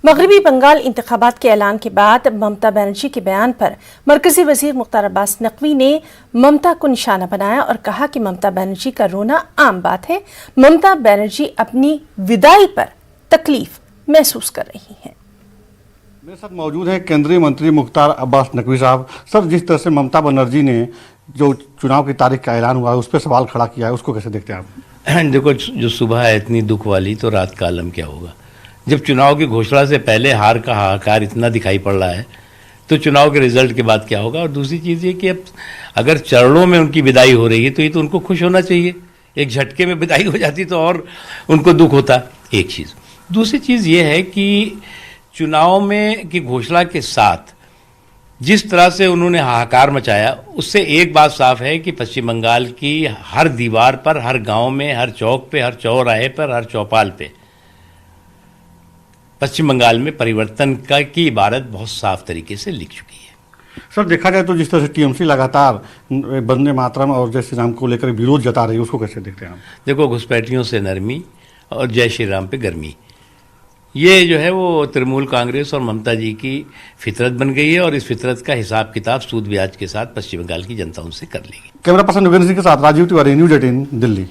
मगरबी बंगाल इंतखाबात के ऐलान के बाद ममता बनर्जी के बयान पर मरकजी वजीर मुख्तार अब्बास नकवी ने ममता को निशाना बनाया और कहा कि ममता बनर्जी का रोना आम बात है। ममता बनर्जी अपनी विदाई पर तकलीफ महसूस कर रही हैं। मेरे साथ मौजूद हैं केंद्रीय मंत्री मुख्तार अब्बास नकवी साहब। सर, जिस तरह से ममता बनर्जी ने जो चुनाव की तारीख का ऐलान हुआ है उस पर सवाल खड़ा किया है, उसको कैसे देखते हैं आप? देखो, जो सुबह है इतनी दुख वाली, तो रात का आलम क्या होगा। जब चुनाव की घोषणा से पहले हार का हाहाकार इतना दिखाई पड़ रहा है, तो चुनाव के रिजल्ट के बाद क्या होगा। और दूसरी चीज़ ये कि अब अगर चरणों में उनकी विदाई हो रही है तो ये तो उनको खुश होना चाहिए। एक झटके में विदाई हो जाती तो और उनको दुख होता, एक चीज़। दूसरी चीज़ ये है कि चुनाव में की घोषणा के साथ जिस तरह से उन्होंने हाहाकार मचाया, उससे एक बात साफ है कि पश्चिम बंगाल की हर दीवार पर, हर गांव में, हर चौक पे, हर चौराहे पर, हर चौपाल पे पश्चिम बंगाल में परिवर्तन की इबारत बहुत साफ तरीके से लिख चुकी है। सर, देखा जाए तो जिस तरह से टीएमसी लगातार वंदे मातरम और जय श्री राम को लेकर विरोध जता रही है, उसको कैसे देखते हैं आप? देखो, घुसपैठियों से नरमी और जय श्री राम पे गर्मी, ये जो है वो तृणमूल कांग्रेस और ममता जी की फितरत बन गई है और इस फितरत का हिसाब किताब सूद ब्याज के साथ पश्चिम बंगाल की जनता उनसे कर लेगी। कैमरा पर्सन योगेंद्र सिंह के साथ राजीव तिवारी, न्यूज़ 18 दिल्ली।